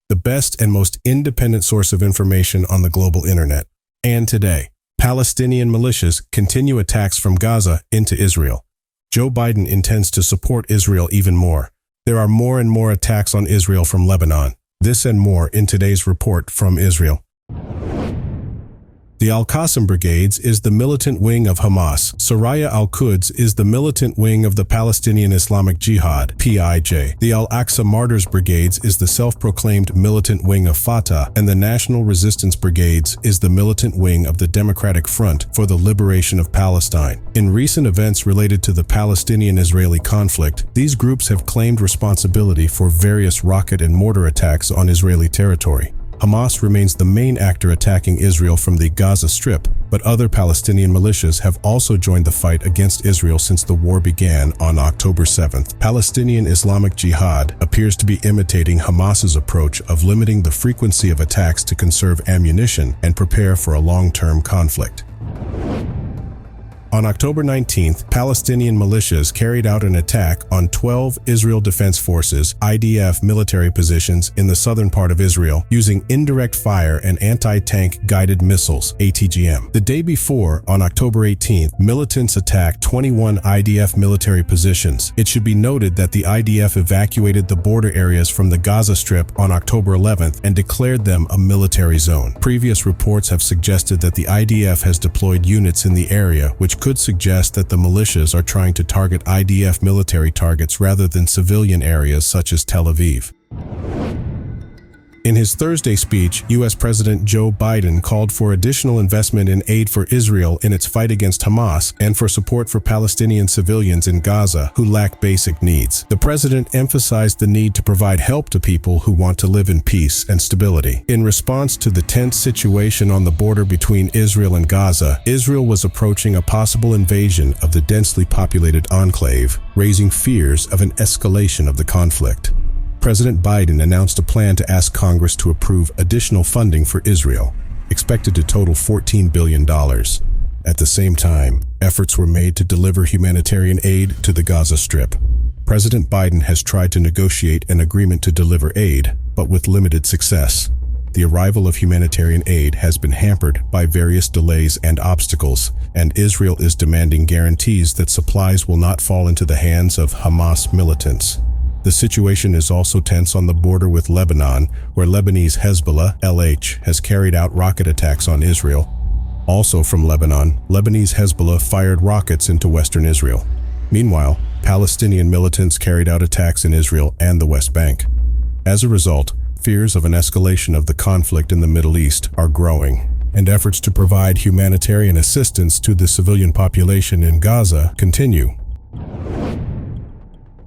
the best and most independent source of information on the global internet. And today, Palestinian militias continue attacks from Gaza into Israel. Joe Biden intends to support Israel even more. There are more and more attacks on Israel from Lebanon. This and more in today's report from Israel. The Al-Qassam Brigades is the militant wing of Hamas. Saraya al-Quds is the militant wing of the Palestinian Islamic Jihad, PIJ. The Al-Aqsa Martyrs Brigades is the self-proclaimed militant wing of Fatah, and the National Resistance Brigades is the militant wing of the Democratic Front for the Liberation of Palestine. In recent events related to the Palestinian-Israeli conflict, these groups have claimed responsibility for various rocket and mortar attacks on Israeli territory. Hamas remains the main actor attacking Israel from the Gaza Strip, but other Palestinian militias have also joined the fight against Israel since the war began on October 7th. Palestinian Islamic Jihad appears to be imitating Hamas's approach of limiting the frequency of attacks to conserve ammunition and prepare for a long-term conflict. On October 19th, Palestinian militias carried out an attack on 12 Israel Defense Forces (IDF) military positions in the southern part of Israel using indirect fire and anti-tank guided missiles (ATGM). The day before, on October 18th, militants attacked 21 IDF military positions. It should be noted that the IDF evacuated the border areas from the Gaza Strip on October 11th and declared them a military zone. Previous reports have suggested that the IDF has deployed units in the area, which could suggest that the militias are trying to target IDF military targets rather than civilian areas such as Tel Aviv. In his Thursday speech, U.S. President Joe Biden called for additional investment in aid for Israel in its fight against Hamas and for support for Palestinian civilians in Gaza who lack basic needs. The president emphasized the need to provide help to people who want to live in peace and stability. In response to the tense situation on the border between Israel and Gaza, Israel was approaching a possible invasion of the densely populated enclave, raising fears of an escalation of the conflict. President Biden announced a plan to ask Congress to approve additional funding for Israel, expected to total $14 billion. At the same time, efforts were made to deliver humanitarian aid to the Gaza Strip. President Biden has tried to negotiate an agreement to deliver aid, but with limited success. The arrival of humanitarian aid has been hampered by various delays and obstacles, and Israel is demanding guarantees that supplies will not fall into the hands of Hamas militants. The situation is also tense on the border with Lebanon, where Lebanese Hezbollah, LH, has carried out rocket attacks on Israel. Also from Lebanon, Lebanese Hezbollah fired rockets into western Israel. Meanwhile, Palestinian militants carried out attacks in Israel and the West Bank. As a result, fears of an escalation of the conflict in the Middle East are growing, and efforts to provide humanitarian assistance to the civilian population in Gaza continue.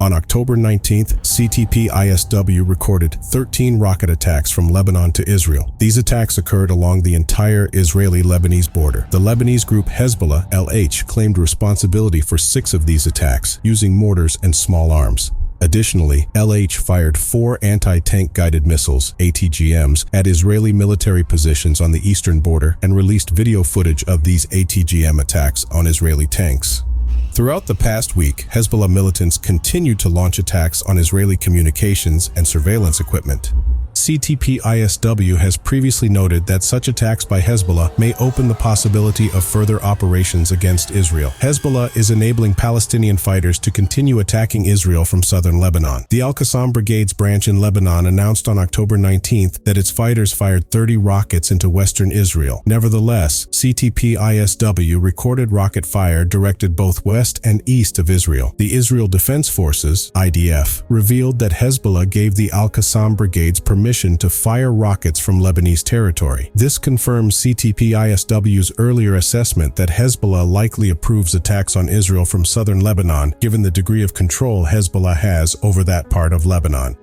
On October 19th, CTP-ISW recorded 13 rocket attacks from Lebanon to Israel. These attacks occurred along the entire Israeli-Lebanese border. The Lebanese group Hezbollah, LH, claimed responsibility for 6 of these attacks, using mortars and small arms. Additionally, LH fired 4 anti-tank guided missiles, ATGMs, at Israeli military positions on the eastern border and released video footage of these ATGM attacks on Israeli tanks. Throughout the past week, Hezbollah militants continued to launch attacks on Israeli communications and surveillance equipment. CTP-ISW has previously noted that such attacks by Hezbollah may open the possibility of further operations against Israel. Hezbollah is enabling Palestinian fighters to continue attacking Israel from southern Lebanon. The Al-Qassam Brigade's branch in Lebanon announced on October 19th that its fighters fired 30 rockets into western Israel. Nevertheless, CTP-ISW recorded rocket fire directed both west and east of Israel. The Israel Defense Forces, IDF, revealed that Hezbollah gave the Al-Qassam Brigade's permission to fire rockets from Lebanese territory. This confirms CTP-ISW's earlier assessment that Hezbollah likely approves attacks on Israel from southern Lebanon, given the degree of control Hezbollah has over that part of Lebanon.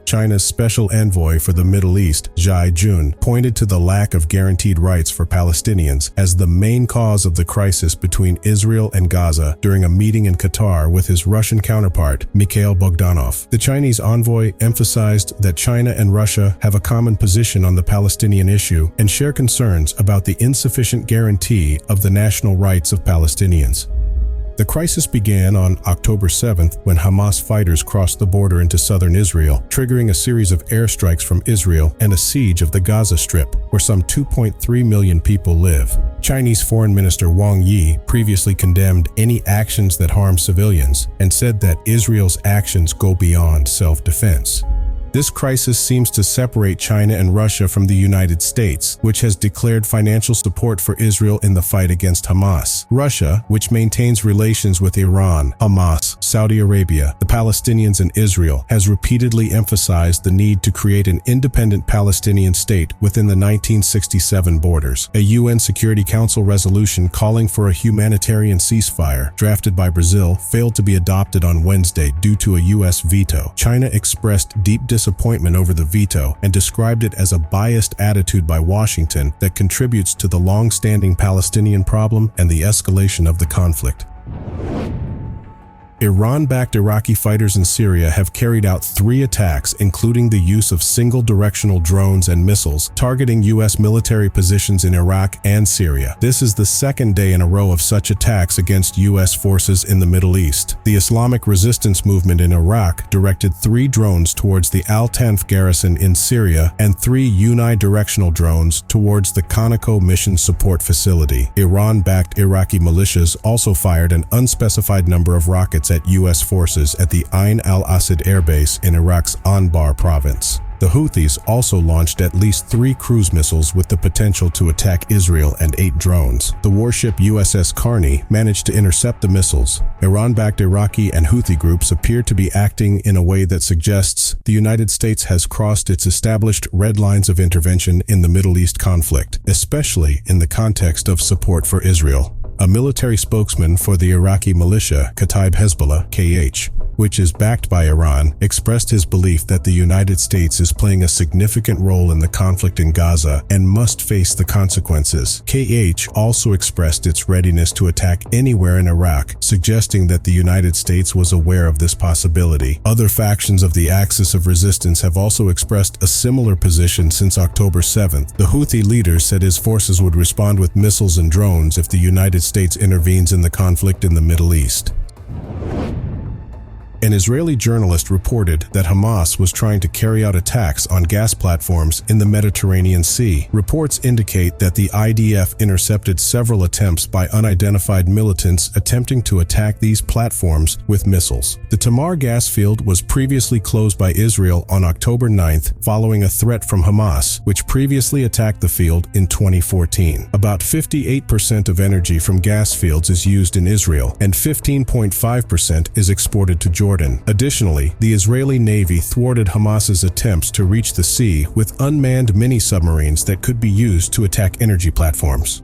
China's special envoy for the Middle East, Zhai Jun, pointed to the lack of guaranteed rights for Palestinians as the main cause of the crisis between Israel and Gaza during a meeting in Qatar with his Russian counterpart, Mikhail Bogdanov. The Chinese envoy emphasized that China and Russia have a common position on the Palestinian issue and share concerns about the insufficient guarantee of the national rights of Palestinians. The crisis began on October 7th when Hamas fighters crossed the border into southern Israel, triggering a series of airstrikes from Israel and a siege of the Gaza Strip, where some 2.3 million people live. Chinese Foreign Minister Wang Yi previously condemned any actions that harm civilians and said that Israel's actions go beyond self-defense. This crisis seems to separate China and Russia from the United States, which has declared financial support for Israel in the fight against Hamas. Russia, which maintains relations with Iran, Hamas, Saudi Arabia, the Palestinians, and Israel, has repeatedly emphasized the need to create an independent Palestinian state within the 1967 borders. A UN Security Council resolution calling for a humanitarian ceasefire, drafted by Brazil, failed to be adopted on Wednesday due to a US veto. China expressed deep disappointment over the veto and described it as a biased attitude by Washington that contributes to the long-standing Palestinian problem and the escalation of the conflict. Iran-backed Iraqi fighters in Syria have carried out 3 attacks, including the use of single-directional drones and missiles, targeting U.S. military positions in Iraq and Syria. This is the second day in a row of such attacks against U.S. forces in the Middle East. The Islamic resistance movement in Iraq directed 3 drones towards the Al-Tanf garrison in Syria and 3 unidirectional drones towards the Conoco Mission Support Facility. Iran-backed Iraqi militias also fired an unspecified number of rockets at U.S. forces at the Ain al-Asad airbase in Iraq's Anbar province. The Houthis also launched at least 3 cruise missiles with the potential to attack Israel and 8 drones. The warship USS Carney managed to intercept the missiles. Iran-backed Iraqi and Houthi groups appear to be acting in a way that suggests the United States has crossed its established red lines of intervention in the Middle East conflict, especially in the context of support for Israel. A military spokesman for the Iraqi militia, Kataib Hezbollah, KH, which is backed by Iran, expressed his belief that the United States is playing a significant role in the conflict in Gaza and must face the consequences. KH also expressed its readiness to attack anywhere in Iraq, suggesting that the United States was aware of this possibility. Other factions of the Axis of Resistance have also expressed a similar position since October 7th. The Houthi leader said his forces would respond with missiles and drones if the United States intervenes in the conflict in the Middle East. An Israeli journalist reported that Hamas was trying to carry out attacks on gas platforms in the Mediterranean Sea. Reports indicate that the IDF intercepted several attempts by unidentified militants attempting to attack these platforms with missiles. The Tamar gas field was previously closed by Israel on October 9th following a threat from Hamas, which previously attacked the field in 2014. About 58% of energy from gas fields is used in Israel, and 15.5% is exported to Jordan. Additionally, the Israeli Navy thwarted Hamas's attempts to reach the sea with unmanned mini-submarines that could be used to attack energy platforms.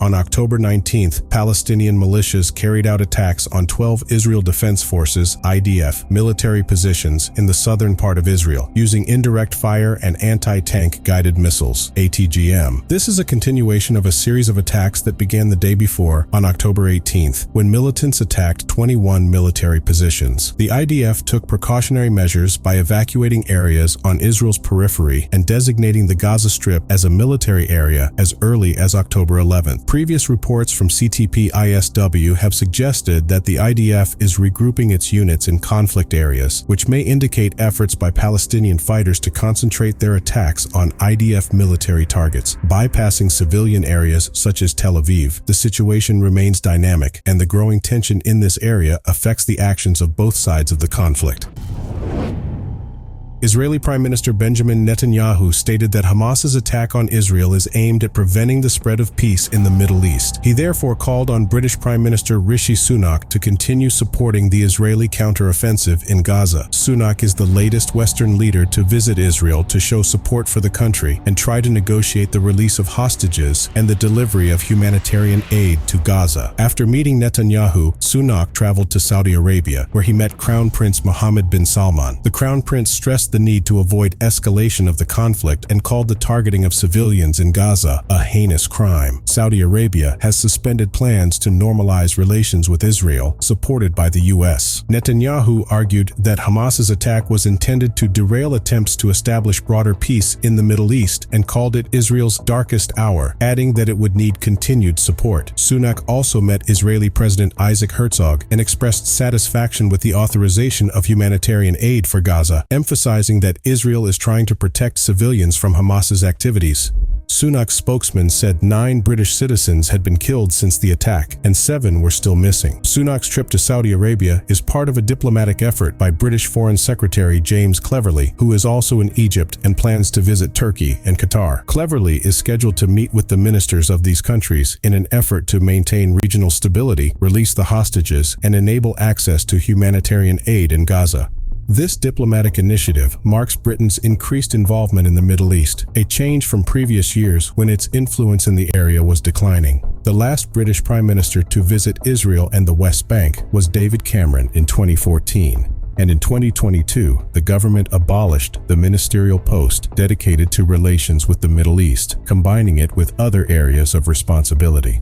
On October 19th, Palestinian militias carried out attacks on 12 Israel Defense Forces (IDF) military positions in the southern part of Israel, using indirect fire and anti-tank guided missiles (ATGM). This is a continuation of a series of attacks that began the day before, on October 18th, when militants attacked 21 military positions. The IDF took precautionary measures by evacuating areas on Israel's periphery and designating the Gaza Strip as a military area as early as October 11th. Previous reports from CTP-ISW have suggested that the IDF is regrouping its units in conflict areas, which may indicate efforts by Palestinian fighters to concentrate their attacks on IDF military targets, bypassing civilian areas such as Tel Aviv. The situation remains dynamic, and the growing tension in this area affects the actions of both sides of the conflict. Israeli Prime Minister Benjamin Netanyahu stated that Hamas's attack on Israel is aimed at preventing the spread of peace in the Middle East. He therefore called on British Prime Minister Rishi Sunak to continue supporting the Israeli counteroffensive in Gaza. Sunak is the latest Western leader to visit Israel to show support for the country and try to negotiate the release of hostages and the delivery of humanitarian aid to Gaza. After meeting Netanyahu, Sunak traveled to Saudi Arabia, where he met Crown Prince Mohammed bin Salman. The Crown Prince stressed the need to avoid escalation of the conflict and called the targeting of civilians in Gaza a heinous crime. Saudi Arabia has suspended plans to normalize relations with Israel, supported by the U.S. Netanyahu argued that Hamas's attack was intended to derail attempts to establish broader peace in the Middle East and called it Israel's darkest hour, adding that it would need continued support. Sunak also met Israeli President Isaac Herzog and expressed satisfaction with the authorization of humanitarian aid for Gaza, emphasizing that Israel is trying to protect civilians from Hamas's activities. Sunak's spokesman said 9 British citizens had been killed since the attack, and 7 were still missing. Sunak's trip to Saudi Arabia is part of a diplomatic effort by British Foreign Secretary James Cleverly, who is also in Egypt and plans to visit Turkey and Qatar. Cleverly is scheduled to meet with the ministers of these countries in an effort to maintain regional stability, release the hostages, and enable access to humanitarian aid in Gaza. This diplomatic initiative marks Britain's increased involvement in the Middle East, a change from previous years when its influence in the area was declining. The last British Prime Minister to visit Israel and the West Bank was David Cameron in 2014. And in 2022, the government abolished the ministerial post dedicated to relations with the Middle East, combining it with other areas of responsibility.